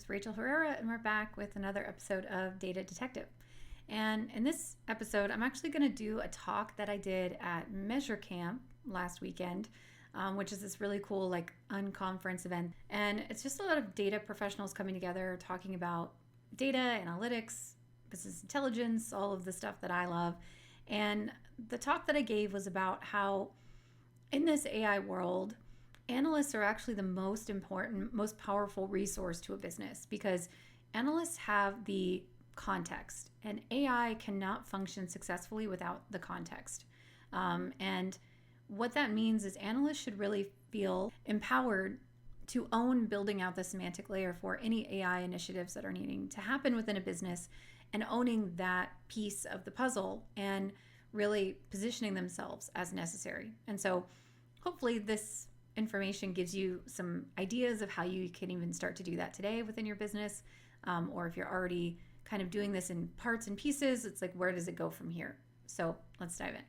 with Rachel Herrera, and we're back with another episode of Data Detective. And in this episode, I'm actually going to do a talk that I did at Measure Camp last weekend, which is this really cool unconference event. And it's just a lot of data professionals coming together talking about data, analytics, business intelligence, all of the stuff that I love. And the talk that I gave was about how in this AI world, analysts are actually the most important, most powerful resource to a business because analysts have the context, and AI cannot function successfully without the context. And what that means is analysts should really feel empowered to own building out the semantic layer for any AI initiatives that are needing to happen within a business and owning that piece of the puzzle and really positioning themselves as necessary. And so hopefully this information gives you some ideas of how you can even start to do that today within your business. Or if you're already kind of doing this in parts and pieces, it's like, where does it go from here? So let's dive in.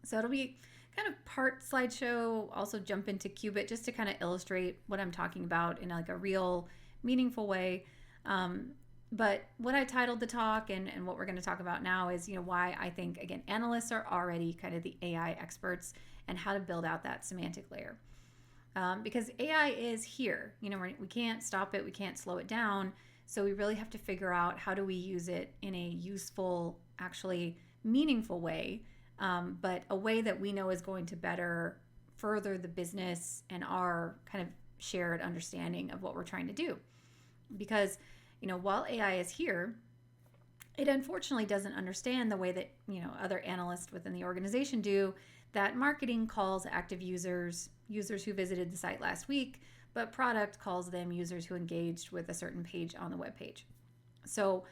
So it'll be kind of part slideshow, also jump into Kubit just to kind of illustrate what I'm talking about in a real meaningful way. But what I titled the talk and what we're going to talk about now is, why I think, again, analysts are already kind of the AI experts and how to build out that semantic layer. Because AI is here, we can't stop it, we can't slow it down. So we really have to figure out how do we use it in a useful, actually meaningful way, but a way that we know is going to better further the business and our kind of shared understanding of what we're trying to do. Because, while AI is here, it unfortunately doesn't understand the way that, other analysts within the organization do, that marketing calls active users who visited the site last week, but product calls them users who engaged with a certain page on the web page. So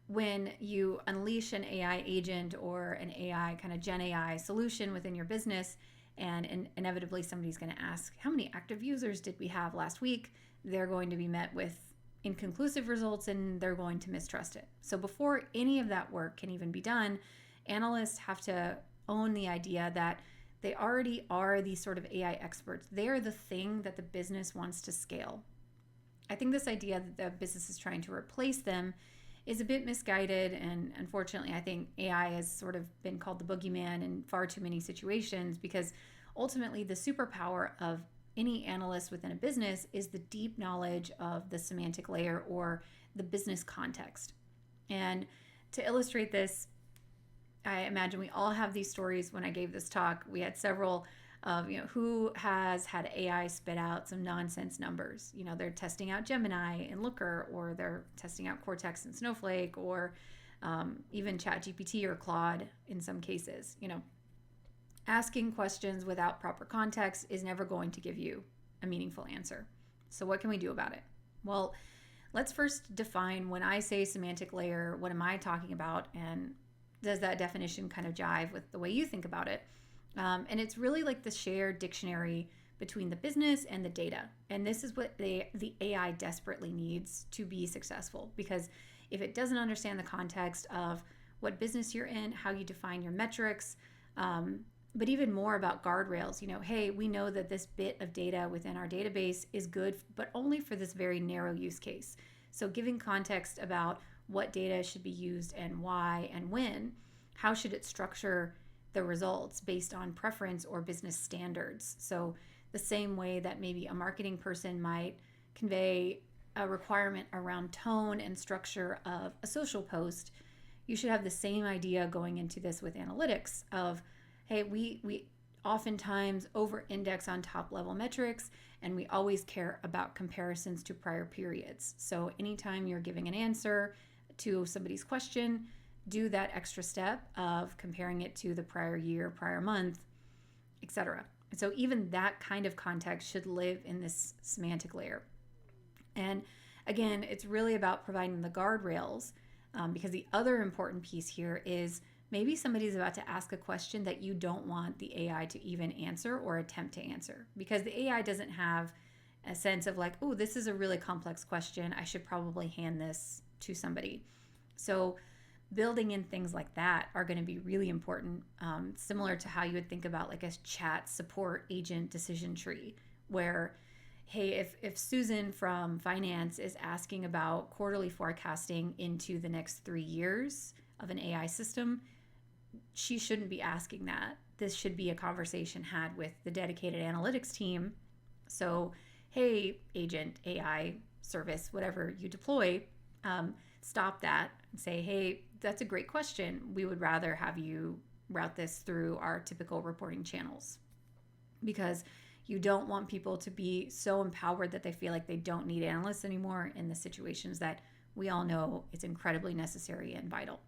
when you unleash an AI agent or an AI kind of Gen AI solution within your business, and inevitably somebody's going to ask, how many active users did we have last week? They're going to be met with inconclusive results and they're going to mistrust it. So before any of that work can even be done, analysts have to own the idea that they already are these sort of AI experts. They are the thing that the business wants to scale. I think this idea that the business is trying to replace them is a bit misguided, and unfortunately I think AI has sort of been called the boogeyman in far too many situations, because ultimately the superpower of any analyst within a business is the deep knowledge of the semantic layer or the business context. And to illustrate this, I imagine we all have these stories. When I gave this talk, we had several of, who has had AI spit out some nonsense numbers. They're testing out Gemini and Looker, or they're testing out Cortex and Snowflake, or even ChatGPT or Claude in some cases. Asking questions without proper context is never going to give you a meaningful answer. So what can we do about it? Well, let's first define, when I say semantic layer, what am I talking about? And does that definition kind of jive with the way you think about it? And it's really like the shared dictionary between the business and the data. And this is what the AI desperately needs to be successful, because if it doesn't understand the context of what business you're in, how you define your metrics, but even more about guardrails, hey, we know that this bit of data within our database is good, but only for this very narrow use case. So giving context about what data should be used and why and when, how should it structure the results based on preference or business standards. So the same way that maybe a marketing person might convey a requirement around tone and structure of a social post, you should have the same idea going into this with analytics of, hey, we oftentimes over-index on top-level metrics, and we always care about comparisons to prior periods. So anytime you're giving an answer to somebody's question, do that extra step of comparing it to the prior year, prior month, etc. And so even that kind of context should live in this semantic layer. And again, it's really about providing the guardrails, because the other important piece here is maybe somebody's about to ask a question that you don't want the AI to even answer or attempt to answer, because the AI doesn't have a sense of like, oh, this is a really complex question, I should probably hand this to somebody. So building in things like that are going to be really important, similar to how you would think about like a chat support agent decision tree, where hey, if Susan from finance is asking about quarterly forecasting into the next 3 years of an AI system, she shouldn't be asking that. This should be a conversation had with the dedicated analytics team. So, hey, agent, AI, service, whatever you deploy, stop that and say, hey, that's a great question. We would rather have you route this through our typical reporting channels, because you don't want people to be so empowered that they feel like they don't need analysts anymore in the situations that we all know it's incredibly necessary and vital.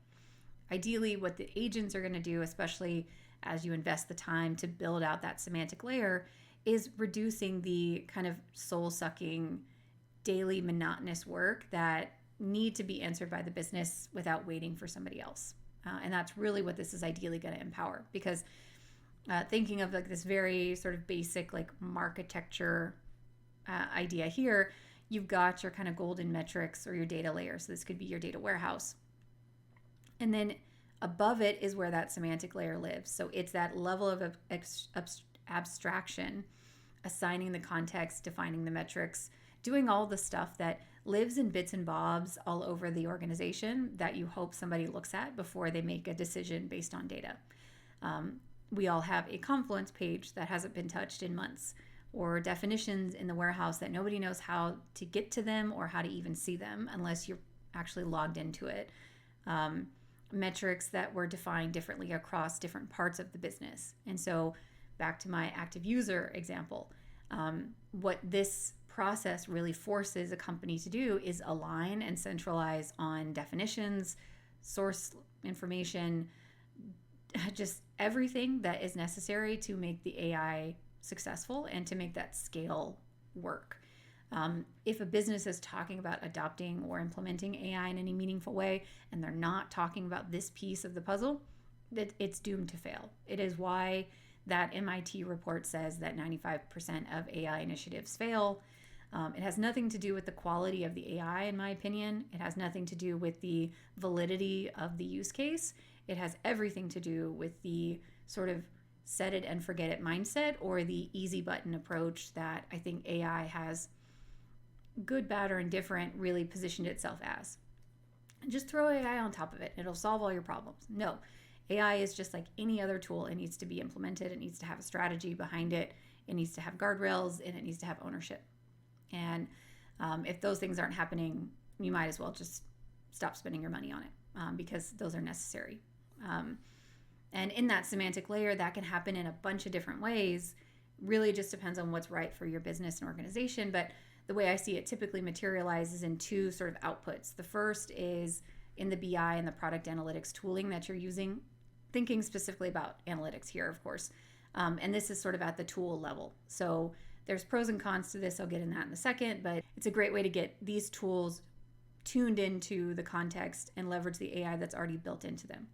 Ideally, what the agents are going to do, especially as you invest the time to build out that semantic layer, is reducing the kind of soul-sucking, daily monotonous work that need to be answered by the business without waiting for somebody else. And that's really what this is ideally going to empower, because thinking of like this very sort of basic like architecture idea here, you've got your kind of golden metrics or your data layer. So this could be your data warehouse. And then above it is where that semantic layer lives. So it's that level of abstraction, assigning the context, defining the metrics, doing all the stuff that lives in bits and bobs all over the organization that you hope somebody looks at before they make a decision based on data. We all have a Confluence page that hasn't been touched in months, or definitions in the warehouse that nobody knows how to get to them or how to even see them unless you're actually logged into it. Metrics that were defined differently across different parts of the business. And so back to my active user example, what this process really forces a company to do is align and centralize on definitions, source information, just everything that is necessary to make the AI successful and to make that scale work. If a business is talking about adopting or implementing AI in any meaningful way, and they're not talking about this piece of the puzzle, it's doomed to fail. It is why that MIT report says that 95% of AI initiatives fail. It has nothing to do with the quality of the AI, in my opinion. It has nothing to do with the validity of the use case. It has everything to do with the sort of set it and forget it mindset, or the easy button approach that I think AI has, good, bad, or indifferent, really positioned itself as. Just throw AI on top of it. It'll solve all your problems. No, AI is just like any other tool. It needs to be implemented. It needs to have a strategy behind it. It needs to have guardrails, and it needs to have ownership. And if those things aren't happening, you might as well just stop spending your money on it, because those are necessary. And in that semantic layer, that can happen in a bunch of different ways. Really just depends on what's right for your business and organization. But the way I see it typically materializes in two sort of outputs. The first is in the BI and the product analytics tooling that you're using, thinking specifically about analytics here, of course. And this is sort of at the tool level. So there's pros and cons to this. I'll get in that in a second, but it's a great way to get these tools tuned into the context and leverage the AI that's already built into them.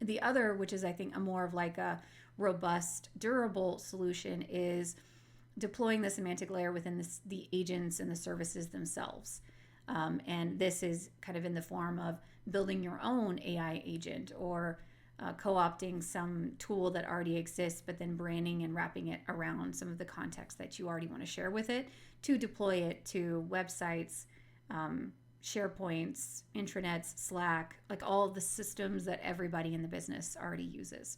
The other, which is I think a more of like a robust, durable solution, is deploying the semantic layer within the agents and the services themselves. And this is kind of in the form of building your own AI agent, or co-opting some tool that already exists, but then branding and wrapping it around some of the context that you already want to share with it to deploy it to websites, SharePoints, intranets, Slack, like all of the systems that everybody in the business already uses.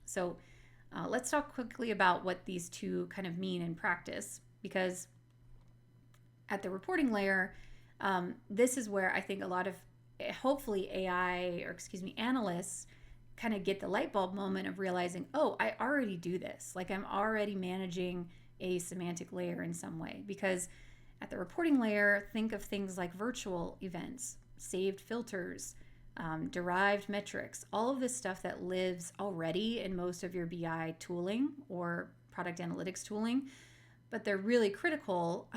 So let's talk quickly about what these two kind of mean in practice, because at the reporting layer, this is where I think a lot of hopefully analysts kind of get the light bulb moment of realizing, oh, I already do this. Like I'm already managing a semantic layer in some way, because at the reporting layer, think of things like virtual events, saved filters, derived metrics, all of this stuff that lives already in most of your BI tooling or product analytics tooling, but they're really critical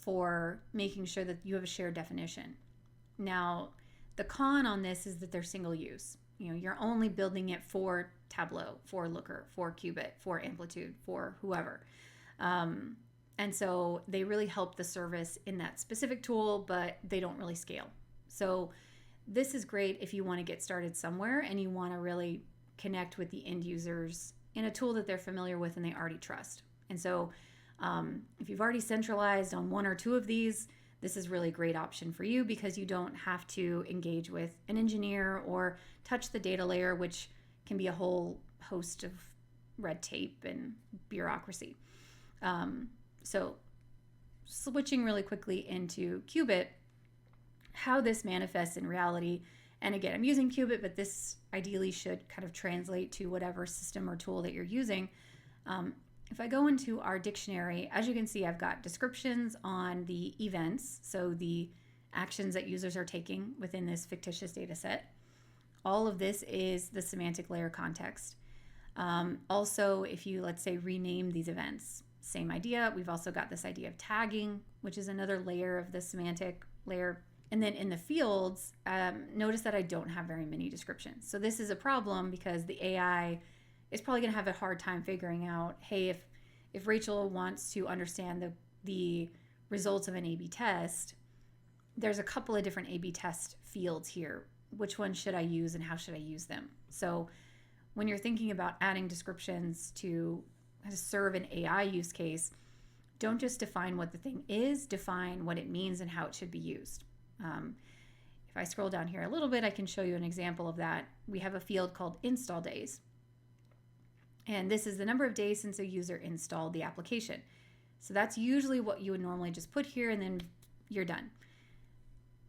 for making sure that you have a shared definition. Now, the con on this is that they're single use. You're only building it for Tableau, for Looker, for Kubit, for Amplitude, for whoever. And so they really help the service in that specific tool, but they don't really scale. So this is great if you want to get started somewhere and you want to really connect with the end users in a tool that they're familiar with and they already trust. And so If you've already centralized on one or two of these, this is really a great option for you because you don't have to engage with an engineer or touch the data layer, which can be a whole host of red tape and bureaucracy. So switching really quickly into Kubit, how this manifests in reality. And again, I'm using Kubit, but this ideally should kind of translate to whatever system or tool that you're using. If I go into our dictionary, as you can see, I've got descriptions on the events, so the actions that users are taking within this fictitious data set. All of this is the semantic layer context. Also, if you, let's say, rename these events, same idea. We've also got this idea of tagging, which is another layer of the semantic layer. And then in the fields, notice that I don't have very many descriptions. So this is a problem because the AI is probably going to have a hard time figuring out, hey, if Rachel wants to understand the results of an A/B test, there's a couple of different A/B test fields here. Which one should I use and how should I use them? So when you're thinking about adding descriptions to serve an AI use case, don't just define what the thing is, define what it means and how it should be used. If I scroll down here a little bit, I can show you an example of that. We have a field called install days. And this is the number of days since a user installed the application. So that's usually what you would normally just put here and then you're done.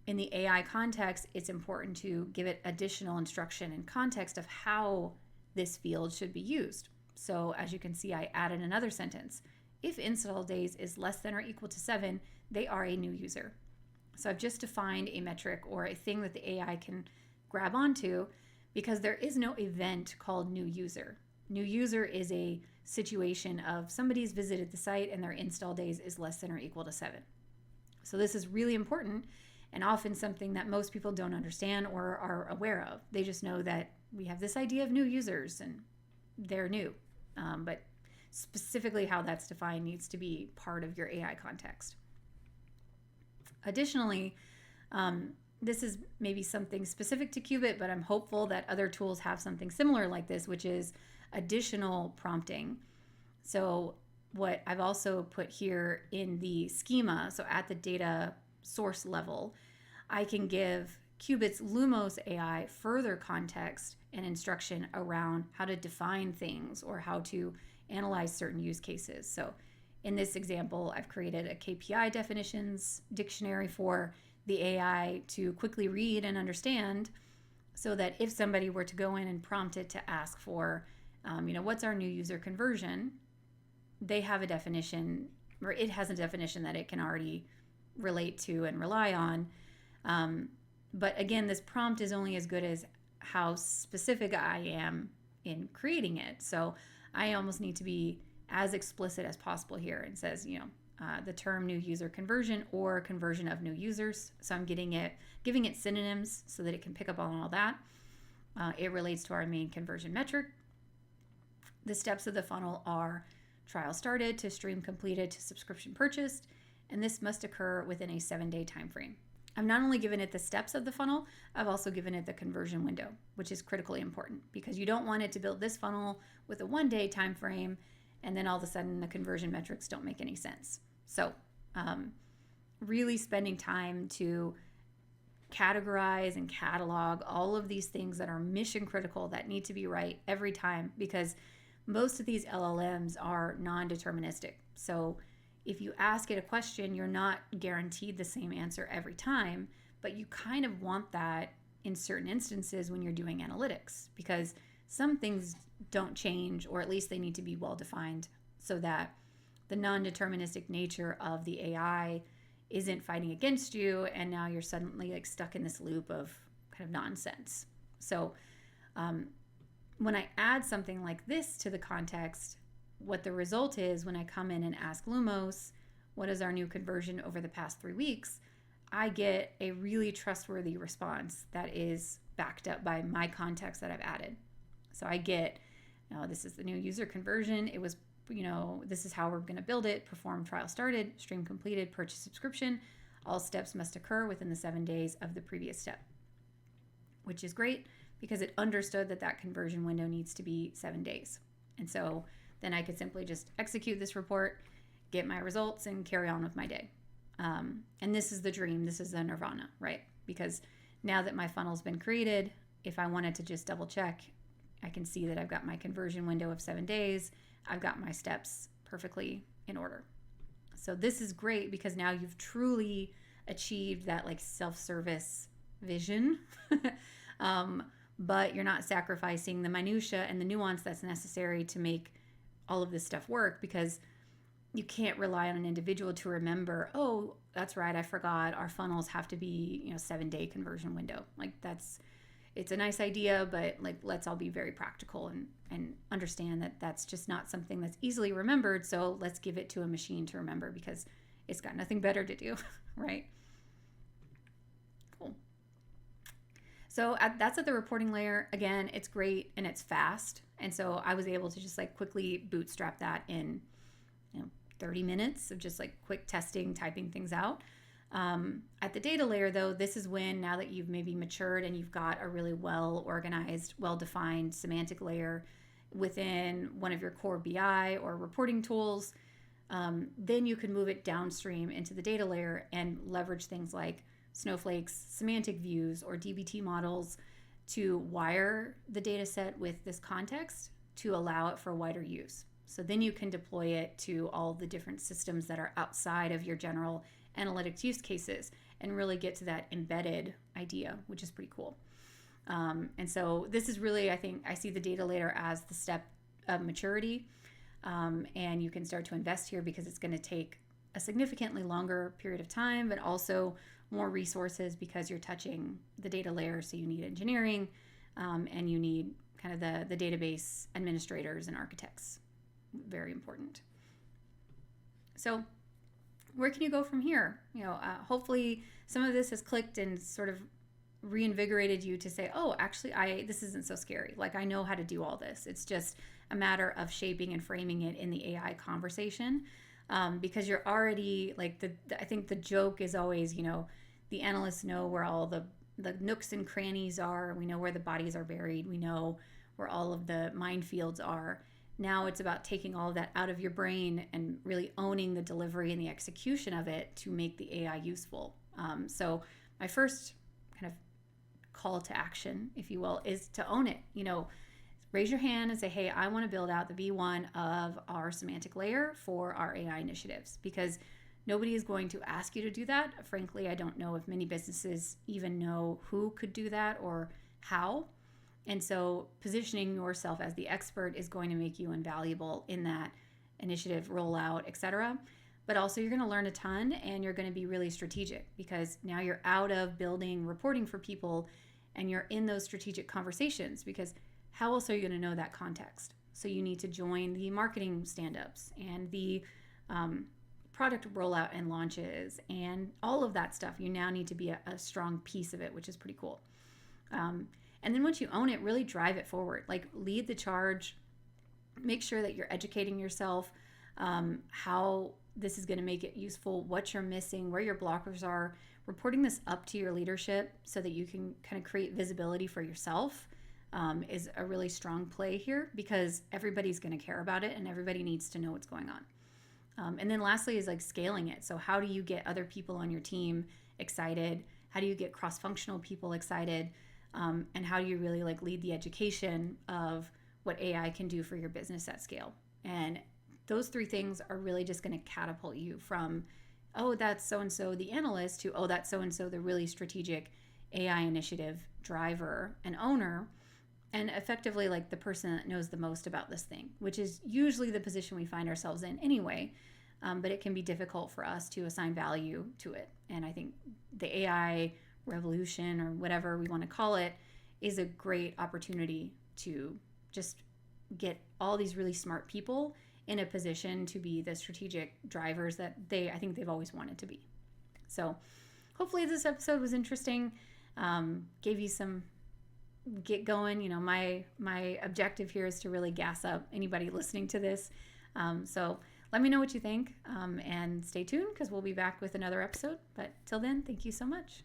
In the AI context, it's important to give it additional instruction and context of how this field should be used. So as you can see, I added another sentence. If install days is less than or equal to 7, they are a new user. So I've just defined a metric or a thing that the AI can grab onto because there is no event called new user. New user is a situation of somebody's visited the site and their install days is less than or equal to 7. So this is really important and often something that most people don't understand or are aware of. They just know that we have this idea of new users and they're new. But specifically how that's defined needs to be part of your AI context. Additionally, this is maybe something specific to Kubit, but I'm hopeful that other tools have something similar like this, which is additional prompting. So what I've also put here in the schema, so at the data source level, I can give Kubit's Lumos AI further context and instruction around how to define things or how to analyze certain use cases. So in this example, I've created a KPI definitions dictionary for the AI to quickly read and understand so that if somebody were to go in and prompt it to ask for, what's our new user conversion, they have a definition, or it has a definition that it can already relate to and rely on. But again, this prompt is only as good as how specific I am in creating it. So I almost need to be as explicit as possible here. It says, the term new user conversion or conversion of new users. So I'm giving it synonyms so that it can pick up on all that. It relates to our main conversion metric. The steps of the funnel are trial started to stream completed to subscription purchased, and this must occur within a 7-day time frame. I've not only given it the steps of the funnel, I've also given it the conversion window, which is critically important because you don't want it to build this funnel with a 1-day time frame and then all of a sudden the conversion metrics don't make any sense. So really spending time to categorize and catalog all of these things that are mission critical that need to be right every time, because most of these LLMs are non-deterministic. So if you ask it a question, you're not guaranteed the same answer every time, but you kind of want that in certain instances when you're doing analytics, because some things don't change, or at least they need to be well defined so that the non-deterministic nature of the AI isn't fighting against you and now you're suddenly stuck in this loop of kind of nonsense. So when I add something like this to the context, what the result is when I come in and ask Lumos, what is our new conversion over the past 3 weeks, I get a really trustworthy response that is backed up by my context that I've added. So I get, this is the new user conversion. It was, this is how we're going to build it. Perform trial started, stream completed, purchase subscription. All steps must occur within the 7 days of the previous step, which is great because it understood that conversion window needs to be 7 days. And so then I could simply just execute this report get my results, and carry on with my day. And this is the dream. This is the nirvana, right? Because now that my funnel's been created, if I wanted to just double check, I can see that I've got my conversion window of 7 days. I've got my steps perfectly in order. So this is great because now you've truly achieved that like self-service vision, but you're not sacrificing the minutia and the nuance that's necessary to make all of this stuff work, because you can't rely on an individual to remember, oh, that's right, I forgot our funnels have to be, 7-day conversion window. Like it's a nice idea, but like, let's all be very practical and understand that that's just not something that's easily remembered. So let's give it to a machine to remember because it's got nothing better to do, right? Cool. So that's at the reporting layer. Again, it's great and it's fast. And so I was able to just like quickly bootstrap that in 30 minutes of just like quick testing, typing things out. At the data layer though, this is when, now that you've maybe matured and you've got a really well organized, well-defined semantic layer within one of your core BI or reporting tools, then you can move it downstream into the data layer and leverage things like Snowflake's semantic views or DBT models to wire the data set with this context to allow it for wider use. So then you can deploy it to all the different systems that are outside of your general analytics use cases and really get to that embedded idea, which is pretty cool. And so this is really, I think, I see the data layer as the step of maturity. And you can start to invest here because it's going to take a significantly longer period of time, but also more resources because you're touching the data layer. So you need engineering and you need kind of the database administrators and architects. Very important. So where can you go from here? Hopefully some of this has clicked and sort of reinvigorated you to say, oh, actually, this isn't so scary. Like, I know how to do all this. It's just a matter of shaping and framing it in the AI conversation, because you're already like I think the joke is always, the analysts know where all the nooks and crannies are. We know where the bodies are buried. We know where all of the minefields are. Now it's about taking all of that out of your brain and really owning the delivery and the execution of it to make the AI useful. So my first kind of call to action, if you will, is to own it. Raise your hand and say, hey, I want to build out the V1 of our semantic layer for our AI initiatives, because nobody is going to ask you to do that. Frankly, I don't know if many businesses even know who could do that or how. And so positioning yourself as the expert is going to make you invaluable in that initiative, rollout, etc. But also you're going to learn a ton and you're going to be really strategic, because now you're out of building reporting for people and you're in those strategic conversations, because how else are you going to know that context? So you need to join the marketing stand-ups and the product rollout and launches and all of that stuff. You now need to be a strong piece of it, which is pretty cool. And then once you own it, really drive it forward. Like, lead the charge. Make sure that you're educating yourself, how this is going to make it useful, what you're missing, where your blockers are, reporting this up to your leadership so that you can kind of create visibility for yourself is a really strong play here, because everybody's going to care about it and everybody needs to know what's going on. And then lastly is like scaling it. So how do you get other people on your team excited? How do you get cross-functional people excited? And how do you really like lead the education of what AI can do for your business at scale? And those three things are really just going to catapult you from, oh, that's so-and-so the analyst, to, oh, that's so-and-so the really strategic AI initiative driver and owner, and effectively like the person that knows the most about this thing, which is usually the position we find ourselves in anyway. But it can be difficult for us to assign value to it. And I think the AI revolution, or whatever we want to call it, is a great opportunity to just get all these really smart people in a position to be the strategic drivers that I think they've always wanted to be. So hopefully this episode was interesting, gave you some get going. My objective here is to really gas up anybody listening to this. So let me know what you think, and stay tuned because we'll be back with another episode. But till then, thank you so much.